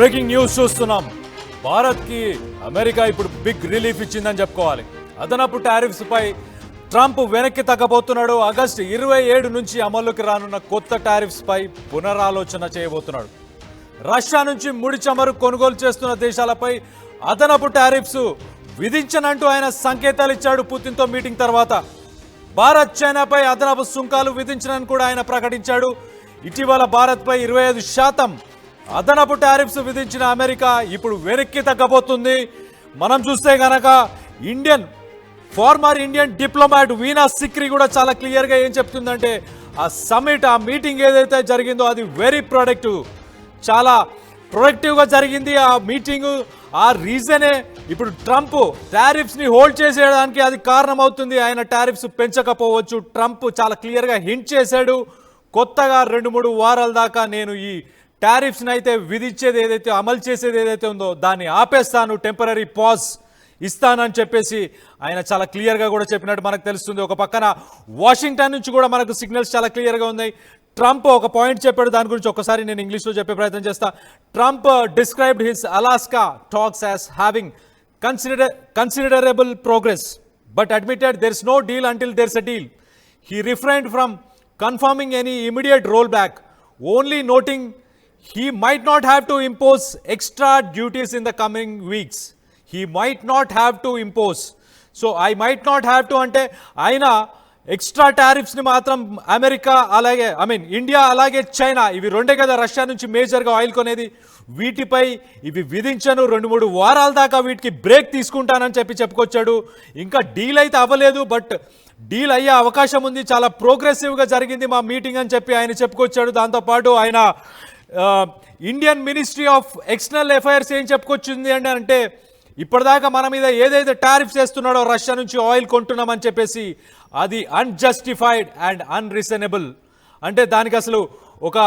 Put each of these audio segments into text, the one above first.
Breaking news చూస్తున్నాం. భారత్కి America ఇప్పుడు బిగ్ రిలీఫ్ ఇచ్చిందని చెప్పుకోవాలి. అదనపు టారిఫ్స్ పై ట్రంప్ వెనక్కి తగ్గబోతున్నాడు. ఆగస్టు 27 నుంచి అమలుకి రానున్న కొత్త టారిఫ్స్ పై పునరాలోచన చేయబోతున్నాడు. రష్యా నుంచి ముడి చమురు కొనుగోలు చేస్తున్న దేశాలపై అదనపు టారిఫ్స్ విధించనంటూ ఆయన సంకేతాలు ఇచ్చాడు. పుతిన్తో మీటింగ్ తర్వాత భారత్ చైనాపై అదనపు సుంకాలు విధించనని కూడా ఆయన ప్రకటించాడు. ఇటీవల భారత్పై 25% అదనపు టారిఫ్స్ విధించిన అమెరికా ఇప్పుడు వెనక్కి తగ్గబోతుంది. మనం చూస్తే గనక former Indian diplomat vena Sikri కూడా చాలా క్లియర్గా ఏం చెప్తుందంటే ఆ సమ్మిట్, ఆ మీటింగ్ ఏదైతే జరిగిందో అది వెరీ ప్రొడక్టివ్, చాలా ప్రొడక్టివ్గా జరిగింది ఆ మీటింగు. ఆ రీజనే ఇప్పుడు ట్రంప్ టారిఫ్స్ని హోల్డ్ చేసేయడానికి అది కారణమవుతుంది. ఆయన టారిఫ్స్ పెంచకపోవచ్చు. ట్రంప్ చాలా క్లియర్గా హింట్ చేశాడు. కొత్తగా 2-3 వారాల దాకా నేను ఈ టారిఫ్స్ని అయితే విధించేది ఏదైతే అమలు చేసేది ఏదైతే ఉందో దాన్ని ఆపేస్తాను, టెంపరీ పాజ్ ఇస్తానని చెప్పేసి ఆయన చాలా క్లియర్గా కూడా చెప్పినట్టు మనకు తెలుస్తుంది. ఒక పక్కన వాషింగ్టన్ నుంచి కూడా మనకు సిగ్నల్స్ చాలా క్లియర్గా ఉన్నాయి. ట్రంప్ ఒక పాయింట్ చెప్పాడు, దాని గురించి ఒకసారి నేను ఇంగ్లీష్లో చెప్పే ప్రయత్నం చేస్తా. Trump described his Alaska talks as having considerable progress but admitted there is no deal until there is a deal. He refrained from confirming any immediate rollback, only noting he might not have to impose extra duties in the coming weeks. He might not have to impose. So I might not have to ante aina extra టారిఫ్స్ని మాత్రం America అలాగే India అలాగే China ఇవి రెండే కదా Russia నుంచి మేజర్గా oil కొనేది, వీటిపై ఇవి విధించను, 2-3 వారాల దాకా వీటికి బ్రేక్ తీసుకుంటానని చెప్పుకొచ్చాడు. ఇంకా డీల్ అయితే అవ్వలేదు, బట్ డీల్ అయ్యే అవకాశం ఉంది, చాలా ప్రోగ్రెసివ్గా జరిగింది మా మీటింగ్ అని చెప్పి ఆయన చెప్పుకొచ్చాడు. దాంతోపాటు ఆయన Indian ministry of external affairs ఏం చెప్పుకొచ్చింది అంటే ఇప్పటిదాకా మన మీద ఏదైతే టారిఫ్స్ వేస్తున్నాడో రష్యా నుంచి ఆయిల్ కొంటున్నామని చెప్పేసి అది అన్జస్టిఫైడ్ అండ్ అన్రీజనబుల్, అంటే దానికి అసలు ఒక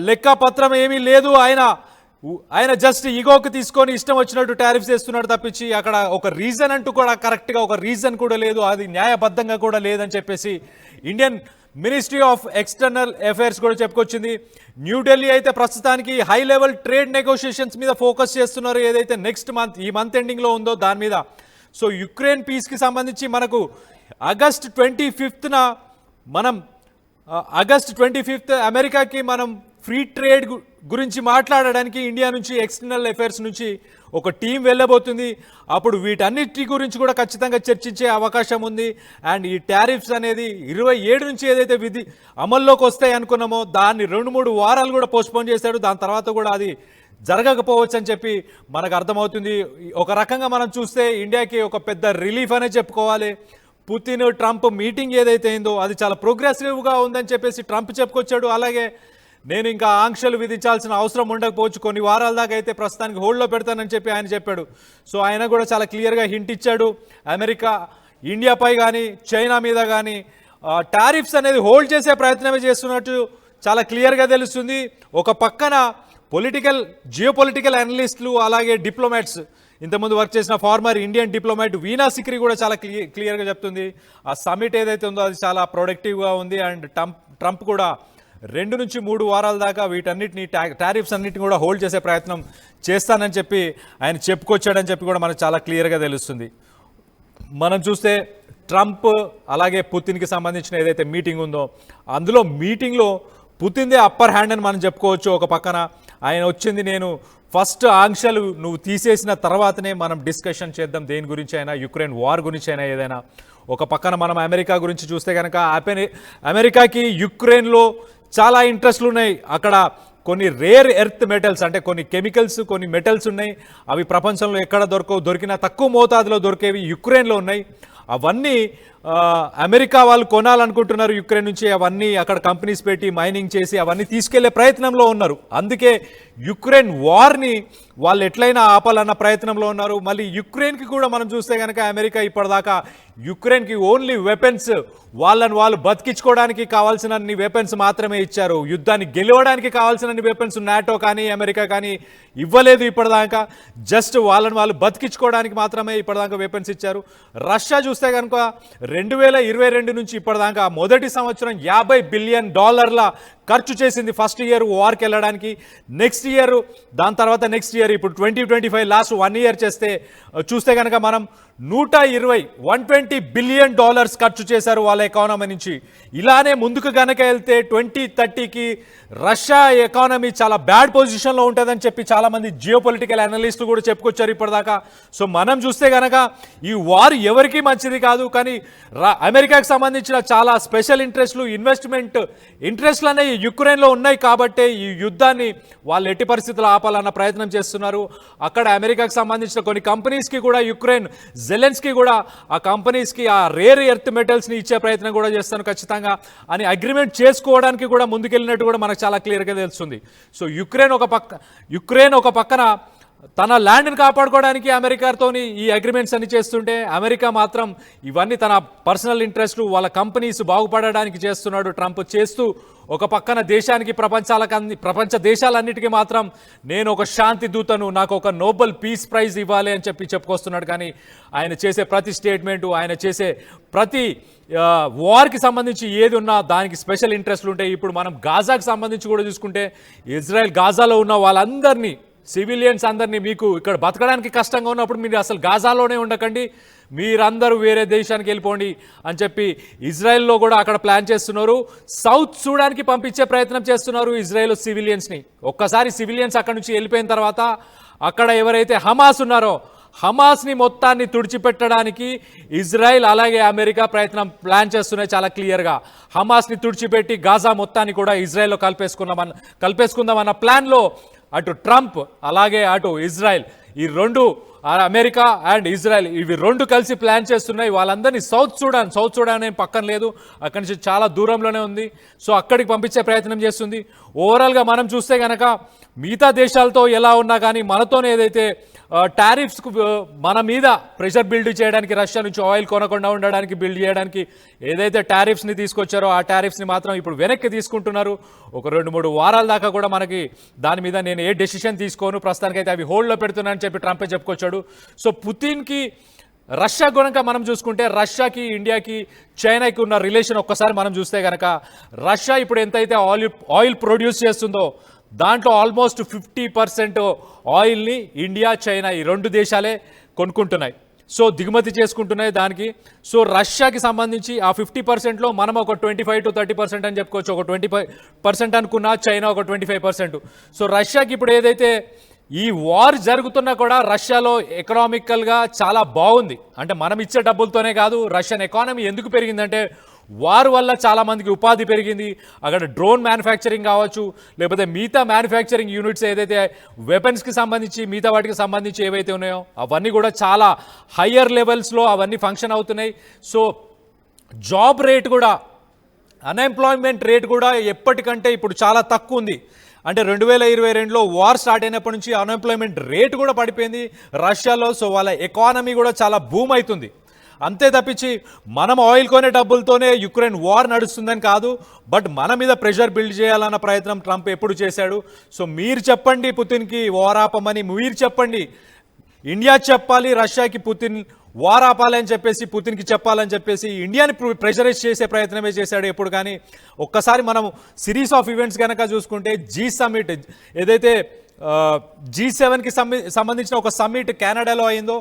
లెక్కపత్రం ఏమీ లేదు. ఆయన జస్ట్ ఈగోకి తీసుకొని ఇష్టం వచ్చినట్టు టారిఫ్స్ వేస్తున్నాడు తప్పించి అక్కడ ఒక రీజన్ అంటూ కూడా కరెక్ట్గా ఒక రీజన్ కూడా లేదు, అది న్యాయబద్ధంగా కూడా లేదని చెప్పేసి Indian ministry of external affairs కూడా చెప్పుకొచ్చింది. న్యూఢిల్లీ అయితే ప్రస్తుతానికి హై లెవెల్ ట్రేడ్ నెగోషియేషన్స్ మీద ఫోకస్ చేస్తున్నారు, ఏదైతే నెక్స్ట్ మంత్ ఈ మంత్ ఎండింగ్లో ఉందో దాని మీద. సో యుక్రెయిన్ పీస్కి సంబంధించి మనకు ఆగస్ట్ 25th అమెరికాకి మనం ఫ్రీ ట్రేడ్ గురించి మాట్లాడడానికి ఇండియా నుంచి ఎక్స్టర్నల్ అఫైర్స్ నుంచి ఒక టీం వెళ్ళబోతుంది. అప్పుడు వీటన్నిటి గురించి కూడా ఖచ్చితంగా చర్చించే అవకాశం ఉంది. అండ్ ఈ టారిఫ్స్ అనేది 27 నుంచి ఏదైతే అమల్లోకి వస్తాయి అనుకున్నామో దాన్ని 2-3 వారాలు కూడా పోస్ట్పోన్ చేశాడు. దాని తర్వాత కూడా అది జరగకపోవచ్చు అని చెప్పి మనకు అర్థమవుతుంది. ఒక రకంగా మనం చూస్తే ఇండియాకి ఒక పెద్ద రిలీఫ్ అనే చెప్పుకోవాలి. పుతిన్ ట్రంప్ మీటింగ్ ఏదైతే అయిందో అది చాలా ప్రోగ్రెసివ్గా ఉందని చెప్పేసి ట్రంప్ చెప్పుకొచ్చాడు. అలాగే నేను ఇంకా ఆంక్షలు విధించాల్సిన అవసరం ఉండకపోవచ్చు, కొన్ని వారాల దాకా అయితే ప్రస్తుతానికి హోల్డ్లో పెడతానని చెప్పి ఆయన చెప్పాడు. సో ఆయన కూడా చాలా క్లియర్గా హింట్ ఇచ్చాడు. అమెరికా ఇండియాపై కానీ చైనా మీద కానీ టారిఫ్స్ అనేది హోల్డ్ చేసే ప్రయత్నమే చేస్తున్నట్టు చాలా క్లియర్గా తెలుస్తుంది. ఒక పక్కన జియోపొలిటికల్ అనలిస్టులు అలాగే డిప్లొమాట్స్, ఇంతకుముందు వర్క్ చేసిన former Indian diplomat vena Sikri కూడా చాలా క్లియర్గా చెప్తుంది ఆ సమ్మిట్ ఏదైతే ఉందో అది చాలా ప్రొడక్టివ్గా ఉంది. అండ్ ట్రంప్ కూడా 2-3 వారాల దాకా వీటన్నిటిని టారిఫ్స్ అన్నిటిని కూడా హోల్డ్ చేసే ప్రయత్నం చేస్తానని చెప్పి ఆయన చెప్పుకొచ్చాడని చెప్పి కూడా మనకు చాలా క్లియర్గా తెలుస్తుంది. మనం చూస్తే ట్రంప్ అలాగే పుతిన్కి సంబంధించిన ఏదైతే మీటింగ్ ఉందో అందులో మీటింగ్లో పుతిన్దే అప్పర్ హ్యాండ్ అని మనం చెప్పుకోవచ్చు. ఒక పక్కన ఆయన వచ్చింది, నేను ఫస్ట్ ఆంక్షలు నువ్వు తీసేసిన తర్వాతనే మనం డిస్కషన్ చేద్దాం దేని గురించి అయినా, యుక్రెయిన్ వార్ గురించి అయినా ఏదైనా. ఒక పక్కన మనం అమెరికా గురించి చూస్తే కనుక అమెరికాకి యుక్రెయిన్లో చాలా ఇంట్రెస్ట్లు ఉన్నాయి. అక్కడ కొన్ని రేర్ ఎర్త్ మెటల్స్ అంటే కొన్ని కెమికల్స్, కొన్ని మెటల్స్ ఉన్నాయి. అవి ప్రపంచంలో ఎక్కడ దొరికినా తక్కువ మోతాదులో దొరికేవి యుక్రెయిన్లో ఉన్నాయి. అవన్నీ అమెరికా వాళ్ళు కొనాలనుకుంటున్నారు యుక్రెయిన్ నుంచి. అవన్నీ అక్కడ కంపెనీస్ పెట్టి మైనింగ్ చేసి అవన్నీ తీసుకెళ్లే ప్రయత్నంలో ఉన్నారు. అందుకే యుక్రెయిన్ వార్ని వాళ్ళు ఎట్లయినా ఆపాలన్న ప్రయత్నంలో ఉన్నారు. మళ్ళీ యుక్రెయిన్కి కూడా మనం చూస్తే కనుక అమెరికా ఇప్పటిదాకా యుక్రెయిన్కి ఓన్లీ వెపన్స్, వాళ్ళు బతికించుకోవడానికి కావాల్సినన్ని వెపన్స్ మాత్రమే ఇచ్చారు. యుద్ధాన్ని గెలవడానికి కావాల్సినన్ని వెపన్స్ నాటో కానీ అమెరికా కానీ ఇవ్వలేదు ఇప్పటిదాకా. జస్ట్ వాళ్ళు బతికించుకోవడానికి మాత్రమే ఇప్పటిదాకా వెపన్స్ ఇచ్చారు. రష్యా చూస్తే కనుక 2022 నుంచి ఇప్పటిదాకా మొదటి సంవత్సరం $50 బిలియన్ ఖర్చు చేసింది ఫస్ట్ ఇయర్ వార్కి వెళ్ళడానికి, నెక్స్ట్ ఇయర్ దాని తర్వాత నెక్స్ట్ ఇయర్ ఇప్పుడు 2025 లాస్ట్ 1 ఇయర్ చూస్తే కనుక మనం 120 బిలియన్ డాలర్స్ ఖర్చు చేశారు వాళ్ళ ఎకానమీ నుంచి. ఇలానే ముందుకు కనుక వెళ్తే 2030కి రష్యా ఎకానమీ చాలా బ్యాడ్ పొజిషన్లో ఉంటుందని చెప్పి చాలామంది జియో పొలిటికల్ అనలిస్టులు కూడా చెప్పుకొచ్చారు ఇప్పటిదాకా. సో మనం చూస్తే కనుక ఈ వార్ ఎవరికీ మంచిది కాదు, కానీ అమెరికాకి సంబంధించిన చాలా స్పెషల్ ఇంట్రెస్ట్లు, ఇన్వెస్ట్మెంట్ ఇంట్రెస్ట్లు అనేవి యుక్రెయిన్లో ఉన్నాయి కాబట్టి ఈ యుద్ధాన్ని వాళ్ళు ఎట్టి పరిస్థితుల్లో ఆపాలన్న ప్రయత్నం చేస్తున్నారు. అక్కడ అమెరికాకి సంబంధించిన కొన్ని కంపెనీస్కి కూడా యుక్రెయిన్ జెలెన్స్కీ కూడా ఆ కంపెనీస్కి ఆ రేర్ ఎర్త్ మెటల్స్ని ఇచ్చే ప్రయత్నం కూడా చేస్తాను ఖచ్చితంగా అని అగ్రిమెంట్ చేసుకోవడానికి కూడా ముందుకెళ్ళినట్టు కూడా మనకు చాలా క్లియర్గా తెలుస్తుంది. సో యుక్రెయిన్ ఒక పక్కన తన ల్యాండ్ని కాపాడుకోవడానికి అమెరికాతోని ఈ అగ్రిమెంట్స్ అన్ని చేస్తుంటే, అమెరికా మాత్రం ఇవన్నీ తన పర్సనల్ ఇంట్రెస్ట్లు, వాళ్ళ కంపెనీస్ బాగుపడడానికి చేస్తున్నాడు ట్రంప్. చేస్తూ ఒక పక్కన దేశానికి ప్రపంచ దేశాలన్నిటికీ మాత్రం నేను ఒక శాంతి దూతను, నాకు ఒక నోబెల్ పీస్ ప్రైజ్ ఇవ్వాలి అని చెప్పుకొస్తున్నాడు. కానీ ఆయన చేసే ప్రతి స్టేట్మెంటు, ఆయన చేసే ప్రతి వార్కి సంబంధించి ఏది ఉన్నా దానికి స్పెషల్ ఇంట్రెస్ట్లు ఉంటాయి. ఇప్పుడు మనం గాజాకి సంబంధించి కూడా చూసుకుంటే, ఇజ్రాయెల్ గాజాలో ఉన్న వాళ్ళందరినీ, సివిలియన్స్ అందరినీ, మీకు ఇక్కడ బతకడానికి కష్టంగా ఉన్నప్పుడు మీరు అసలు గాజాలోనే ఉండకండి, మీరందరూ వేరే దేశానికి వెళ్ళిపోండి అని చెప్పి ఇజ్రాయెల్లో కూడా అక్కడ ప్లాన్ చేస్తున్నారు. సౌత్ సూడాన్కి పంపించే ప్రయత్నం చేస్తున్నారు ఇజ్రాయెల్ సివిలియన్స్ని. ఒక్కసారి సివిలియన్స్ అక్కడ నుంచి వెళ్ళిపోయిన తర్వాత అక్కడ ఎవరైతే హమాస్ ఉన్నారో హమాస్ని మొత్తాన్ని తుడిచిపెట్టడానికి ఇజ్రాయెల్ అలాగే అమెరికా ప్లాన్ చేస్తున్నాయి చాలా క్లియర్గా. హమాస్ని తుడిచిపెట్టి గాజా మొత్తాన్ని కూడా ఇజ్రాయెల్లో కలిపేసుకుందామన్న ప్లాన్లో అటు ట్రంప్ అలాగే అటు ఇజ్రాయెల్, ఈ రెండు అమెరికా అండ్ ఇజ్రాయెల్ ఇవి రెండు కలిసి ప్లాన్ చేస్తున్నాయి. వాళ్ళందరినీ సౌత్ సూడాన్ ఏం పక్కన లేదు, అక్కడి నుంచి చాలా దూరంలోనే ఉంది. సో అక్కడికి పంపించే ప్రయత్నం చేస్తుంది. ఓవరాల్గా మనం చూస్తే కనుక మిగతా దేశాలతో ఎలా ఉన్నా కానీ మనతోనే ఏదైతే టారిఫ్స్కు మన మీద ప్రెషర్ బిల్డ్ చేయడానికి, రష్యా నుంచి ఆయిల్ కొనకుండా ఉండడానికి, బిల్డ్ చేయడానికి ఏదైతే టారిఫ్స్ని తీసుకొచ్చారో ఆ టారిఫ్స్ని మాత్రం ఇప్పుడు వెనక్కి తీసుకుంటున్నారు. ఒక 2-3 వారాల దాకా కూడా మనకి దాని మీద నేను ఏ డెసిషన్ తీసుకోను, ప్రస్తుతానికైతే అవి హోల్డ్లో పెడుతున్నానని చెప్పి ట్రంపే చెప్పుకొచ్చాడు. సో పుతిన్కి రష్యా కనుక మనం చూసుకుంటే, రష్యాకి ఇండియాకి చైనాకి ఉన్న రిలేషన్ ఒక్కసారి మనం చూస్తే కనుక, రష్యా ఇప్పుడు ఎంతైతే ఆయిల్ ప్రొడ్యూస్ చేస్తుందో దాంట్లో ఆల్మోస్ట్ 50% ఆయిల్ని ఇండియా, చైనా ఈ 2 దేశాలే కొనుక్కుంటున్నాయి. సో దిగుమతి చేసుకుంటున్నాయి దానికి. సో రష్యాకి సంబంధించి ఆ 50%లో మనం ఒక 25 to 30% అని చెప్పుకోవచ్చు. ఒక 20% అనుకున్నా, చైనా ఒక 25%. సో రష్యాకి ఇప్పుడు ఏదైతే ఈ వార్ జరుగుతున్నా కూడా రష్యాలో ఎకనామికల్గా చాలా బాగుంది. అంటే మనం ఇచ్చే డబ్బులతోనే కాదు, రష్యన్ ఎకానమీ ఎందుకు పెరిగిందంటే వార్ వల్ల చాలామందికి ఉపాధి పెరిగింది. అక్కడ డ్రోన్ మ్యానుఫ్యాక్చరింగ్ కావచ్చు, లేకపోతే మిగతా మ్యానుఫ్యాక్చరింగ్ యూనిట్స్ ఏదైతే వెపన్స్కి సంబంధించి మిగతా వాటికి సంబంధించి ఏవైతే ఉన్నాయో అవన్నీ కూడా చాలా హయ్యర్ లెవెల్స్లో అవన్నీ ఫంక్షన్ అవుతున్నాయి. సో జాబ్ రేట్ కూడా, అన్ఎంప్లాయ్మెంట్ రేట్ కూడా ఎప్పటికంటే ఇప్పుడు చాలా తక్కువ ఉంది. అంటే 2022లో వార్ స్టార్ట్ అయినప్పటి నుంచి అన్ఎంప్లాయ్మెంట్ రేట్ కూడా పడిపోయింది రష్యాలో. సో వాళ్ళ ఎకానమీ కూడా చాలా బూమ్ అవుతుంది. అంతే తప్పించి మనం ఆయిల్ కొనే డబ్బులతోనే యుక్రెయిన్ వార్ నడుస్తుందని కాదు, బట్ మన మీద ప్రెషర్ బిల్డ్ చేయాలన్న ప్రయత్నం ట్రంప్ ఎప్పుడు చేశాడు. సో మీరు చెప్పండి పుతిన్కి వార్ ఆపమని, మీరు చెప్పండి, ఇండియా చెప్పాలి రష్యాకి పుతిన్ వార్ ఆపాలని చెప్పేసి, పుతిన్కి చెప్పాలని చెప్పేసి ఇండియాని ప్రెషరైజ్ చేసే ప్రయత్నమే చేశాడు ఎప్పుడు. కానీ ఒక్కసారి మనం సిరీస్ ఆఫ్ ఈవెంట్స్ కనుక చూసుకుంటే, G7 ఏదైతే G7కి సంబంధించిన ఒక సమ్మిట్ కెనడాలో అయిందో,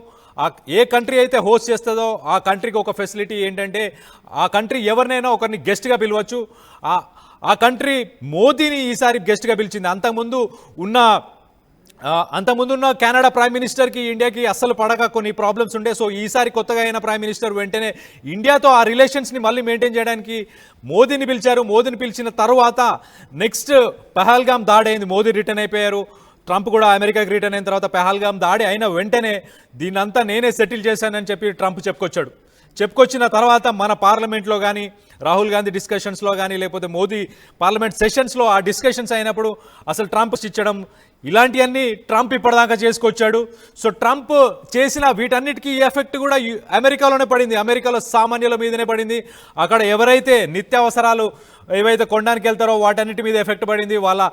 ఏ కంట్రీ అయితే హోస్ట్ చేస్తుందో ఆ కంట్రీకి ఒక ఫెసిలిటీ ఏంటంటే, ఆ కంట్రీ ఎవరినైనా ఒకరిని గెస్ట్గా పిలవచ్చు. ఆ కంట్రీ మోదీని ఈసారి గెస్ట్గా పిలిచింది. అంతకుముందున్న కెనడా ప్రైమ్ మినిస్టర్కి ఇండియాకి అస్సలు పడక కొన్ని ప్రాబ్లమ్స్ ఉండే. సో ఈసారి కొత్తగా అయిన ప్రైమ్ మినిస్టర్ వెంటనే ఇండియాతో ఆ రిలేషన్స్ని మళ్ళీ మెయింటైన్ చేయడానికి మోదీని పిలిచారు. మోదీని పిలిచిన తర్వాత నెక్స్ట్ పహల్గామ్ దాడి అయింది, మోదీ రిటర్న్ అయిపోయారు. ట్రంప్ కూడా అమెరికాకి రిటర్న్ అయిన తర్వాత పహల్గామ్ దాడి అయిన వెంటనే దీన్నంతా నేనే సెటిల్ చేశానని చెప్పి ట్రంప్ చెప్పుకొచ్చిన తర్వాత మన పార్లమెంట్లో కానీ, రాహుల్ గాంధీ డిస్కషన్స్లో కానీ, లేకపోతే మోదీ పార్లమెంట్ సెషన్స్లో ఆ డిస్కషన్స్ అయినప్పుడు అసలు ట్రంప్ ఇచ్చడం ఇలాంటివన్నీ ట్రంప్ ఇప్పటిదాకా చేసుకొచ్చాడు. సో ట్రంప్ చేసిన వీటన్నిటికీ ఈ ఎఫెక్ట్ కూడా అమెరికాలోనే పడింది, అమెరికాలో సామాన్యుల మీదనే పడింది. అక్కడ ఎవరైతే నిత్యావసరాలు ఏవైతే కొనడానికి వెళ్తారో వాటన్నిటి మీద ఎఫెక్ట్ పడింది. వాళ్ళ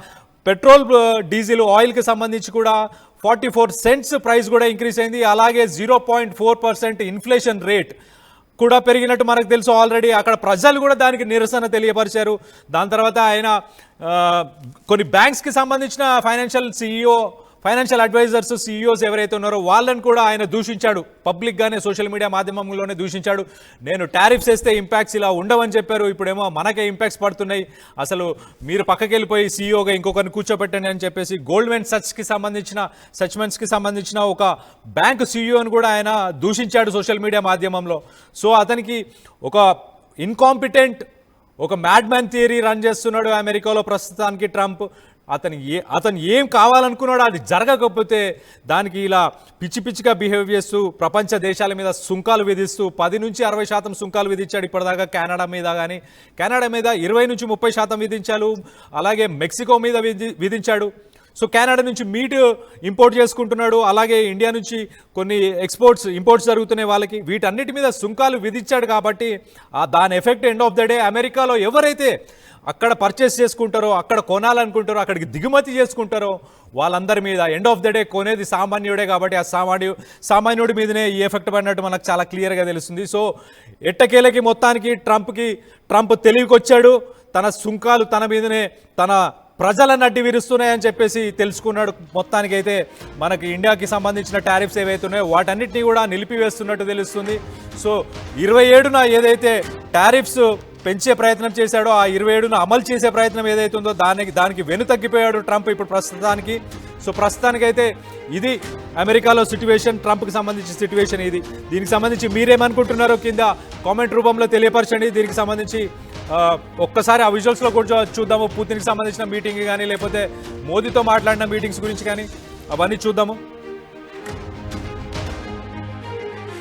పెట్రోల్, డీజిల్, ఆయిల్కి సంబంధించి కూడా 44 సెంట్స్ ప్రైస్ కూడా ఇంక్రీజ్ అయింది. అలాగే 0.4% ఇన్ఫ్లేషన్ రేట్ కూడా పెరిగినట్టు మనకు తెలుసు ఆల్రెడీ. అక్కడ ప్రజలు కూడా దానికి నిరసన తెలియపరిచారు. దాని తర్వాత ఆయన కొన్ని బ్యాంక్స్కి సంబంధించిన ఫైనాన్షియల్ అడ్వైజర్స్, సీఈఓస్ ఎవరైతే ఉన్నారో వాళ్ళని కూడా ఆయన దూషించాడు. పబ్లిక్గానే సోషల్ మీడియా మాధ్యమంలోనే దూషించాడు. నేను టారిఫ్స్ వేస్తే ఇంపాక్ట్స్ ఇలా ఉండవని చెప్పారు, ఇప్పుడేమో మనకే ఇంపాక్ట్స్ పడుతున్నాయి, అసలు మీరు పక్కకి వెళ్ళిపోయి సీఈఓగా ఇంకొకరిని కూర్చోబెట్టండి అని చెప్పేసి గోల్డ్మెన్ సచ్మెన్స్కి సంబంధించిన ఒక బ్యాంక్ సీఈఓని కూడా ఆయన దూషించాడు సోషల్ మీడియా మాధ్యమంలో. సో అతనికి ఒక ఇన్కాంపిటెంట్, ఒక మ్యాడ్ మ్యాన్ థియరీ రన్ చేస్తున్నాడు అమెరికాలో ప్రస్తుతానికి ట్రంప్. అతను ఏం కావాలనుకున్నాడో అది జరగకపోతే దానికి ఇలా పిచ్చి పిచ్చిగా బిహేవ్ చేస్తూ ప్రపంచ దేశాల మీద సుంకాలు విధిస్తూ 10 నుంచి 60% సుంకాలు విధించాడు ఇప్పటిదాకా. కెనడా మీద 20 నుంచి 30% విధించాడు. అలాగే మెక్సికో మీద విధించాడు. సో కెనడా నుంచి మీట్ ఇంపోర్ట్ చేసుకుంటున్నాడు. అలాగే ఇండియా నుంచి కొన్ని ఇంపోర్ట్స్ జరుగుతున్నాయి వాళ్ళకి. వీటన్నిటి మీద సుంకాలు విధించాడు కాబట్టి దాని effect end of the day అమెరికాలో ఎవరైతే అక్కడ పర్చేస్ చేసుకుంటారో, అక్కడ కొనాలనుకుంటారో, అక్కడికి దిగుమతి చేసుకుంటారో వాళ్ళందరి మీద ఎండ్ ఆఫ్ ద డే కొనేది సామాన్యుడే కాబట్టి ఆ సామాన్యుడి మీదనే ఈ ఎఫెక్ట్ పడినట్టు మనకు చాలా క్లియర్గా తెలుస్తుంది. సో ఎట్టకేలకి మొత్తానికి ట్రంప్ తెలివికొచ్చాడు. తన సుంకాలు తన మీదనే తన ప్రజలను అడ్డి విరుస్తున్నాయని చెప్పేసి తెలుసుకున్నాడు. మొత్తానికైతే మనకి ఇండియాకి సంబంధించిన టారిఫ్స్ ఏవైతే ఉన్నాయో వాటన్నిటినీ కూడా నిలిపివేస్తున్నట్టు తెలుస్తుంది. సో 27న ఏదైతే టారిఫ్స్ పెంచే ప్రయత్నం చేశాడో ఆ 27న అమలు చేసే ప్రయత్నం ఏదైతే ఉందో దానికి వెను తగ్గిపోయాడు ట్రంప్ ఇప్పుడు ప్రస్తుతానికి. సో ప్రస్తుతానికైతే ఇది అమెరికాలో సిట్యువేషన్, ట్రంప్కి సంబంధించిన సిట్యువేషన్ ఇది. దీనికి సంబంధించి మీరేమనుకుంటున్నారో కింద కామెంట్ రూపంలో తెలియపరచండి. దీనికి సంబంధించి ఒక్కసారి ఆ విజువల్స్లో కూడా చూద్దాము. పుతిన్కి సంబంధించిన మీటింగ్ కానీ లేకపోతే మోదీతో మాట్లాడిన మీటింగ్స్ గురించి కానీ అవన్నీ చూద్దాము.